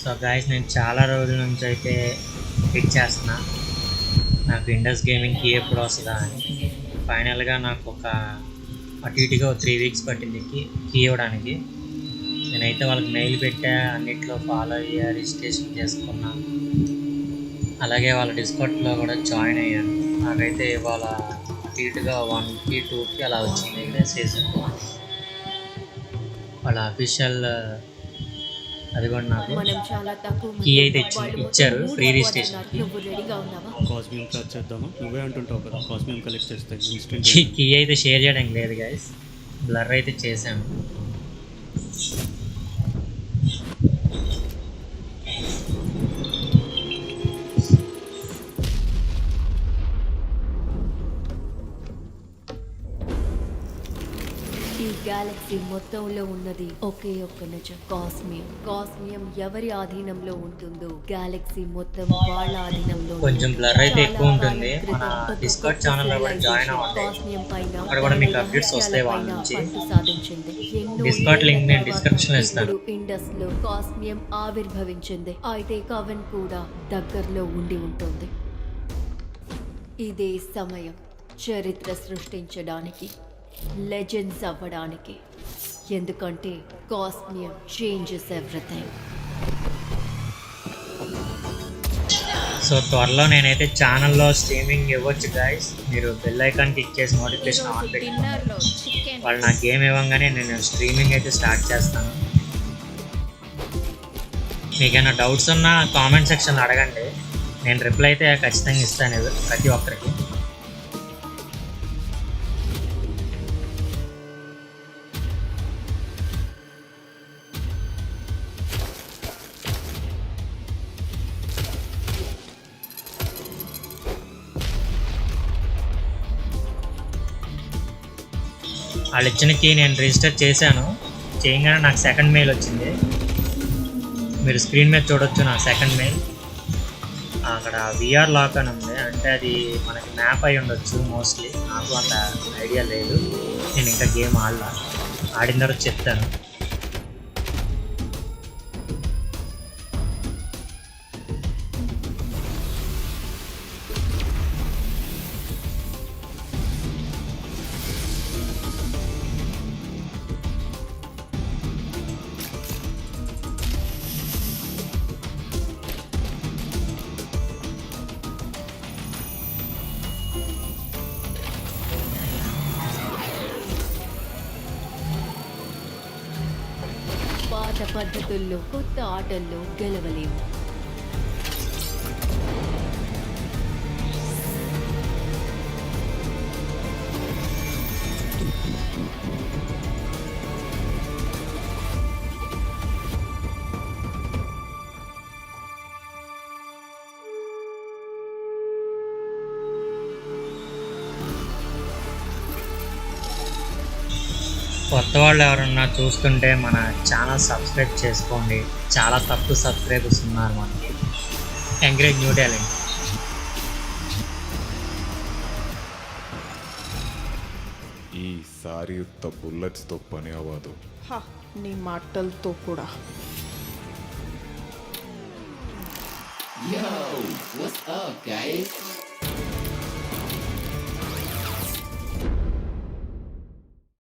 So guys, నేను చాలా రోజుల నుంచి అయితే వెయిట్ చేస్తున్నా నాకు ఇండస్ గేమింగ్కి ఎప్పుడు వస్తుందా అని. ఫైనల్గా నాకు ఒక అటు ఇటుగా 3 వీక్స్ పట్టింది కీ ఇవ్వడానికి. నేనైతే వాళ్ళకి మెయిల్ పెట్టా, అన్నిట్లో ఫాలో అయ్యా, రిజిస్ట్రేషన్ చేసుకున్నా, అలాగే వాళ్ళ డిస్కౌంట్లో కూడా జాయిన్ అయ్యాను. నాకైతే ఇవాళ అటు ఇటుగా 1కి 2కి అలా వచ్చింది మెసేజ్. వాళ్ళ అఫీషియల్ అది కూడా నాకు కీ అయితే ఇచ్చారు ఫ్రీ రిజిస్ట్రేషన్కి. కాస్మియం కలెక్ట్ చేద్దామా? నువ్వే అంటుంటావు కదా కాస్మియం కలెక్ట్ చేస్తే ఇన్స్టెంట్. కీ అయితే షేర్ చేయడానికి లేదు గైస్, బ్లర్ అయితే చేశాను. ఈ గ్యాలక్సీ మొత్తంలో ఉన్నది ఒకే ఒక్క నిజం, కాస్మియం ఎవరి ఆధీనంలో ఉంటుందో గ్యాలక్సీ మొత్తం వాళ్ళ ఆధీనంలో. కొంచెం బ్లర్ అయితే ఎక్కువ ఉంటుంది. మన డిస్కౌంట్ ఛానల్లో కూడా జాయిన్ అవ్వండి, కాస్మియం పైన అక్కడ కూడా మీకు అప్డేట్స్ వస్తాయి వాళ్ళ నుంచి. సాధించింది. డిస్కౌంట్ లింక్ నేను డిస్క్రిప్షన్ లో ఇస్తాను. ఇండస్ లో కాస్మియం ఆవిర్భవించింది, అయితే కవన్ కూడా దగ్గరలో ఉండి ఉంటుంది. ఇదే సమయం చరిత్ర సృష్టించడానికి, లెజెండ్స్ అవ్వడానికి. ఎందుకంటే కాస్మియం చేంజెస్ ఎవ్రీథింగ్. సో త్వరలో నేనైతే ఛానల్లో స్ట్రీమింగ్ ఇవ్వచ్చు గైస్. మీరు బెల్ ఐకాన్ క్లిక్ చేసి నోటిఫికేషన్ ఆన్ పెట్టుకోండి. వాళ్ళు నా గేమ్ ఇవ్వగానే నేను స్ట్రీమింగ్ అయితే స్టార్ట్ చేస్తాను. మీకైనా డౌట్స్ ఉన్నా కామెంట్ సెక్షన్లో అడగండి, నేను రిప్లై అయితే ఖచ్చితంగా ఇస్తాను ప్రతి ఒక్కరికి. వాళ్ళు ఇచ్చిన కీ నేను రిజిస్టర్ చేశాను. చేయగానే నాకు సెకండ్ మెయిల్ వచ్చింది. మీరు స్క్రీన్ మీద చూడొచ్చు నా సెకండ్ మెయిల్. అక్కడ విఆర్ లాక్ అని ఉంది, అంటే అది మనకి మ్యాప్ అయి ఉండొచ్చు మోస్ట్లీ. నాకు అంత ఐడియా లేదు, నేను ఇంకా గేమ్ ఆడిన తర్వాత చెప్తాను. పాత పద్ధతుల్లో కొత్త ఆటల్లో గెలవలేము. కొత్త వాళ్ళు ఎవరన్నా చూస్తుంటే మన ఛానల్ సబ్స్క్రైబ్ చేసుకోండి. చాలా తక్కువ సబ్స్క్రైబర్స్ ఉన్నారు మనకి. Encourage new talent. ఈసారి బుల్లెట్స్తో పని అవ్వదు. నీ మాటలతో కూడా. Yo, what's up, guys?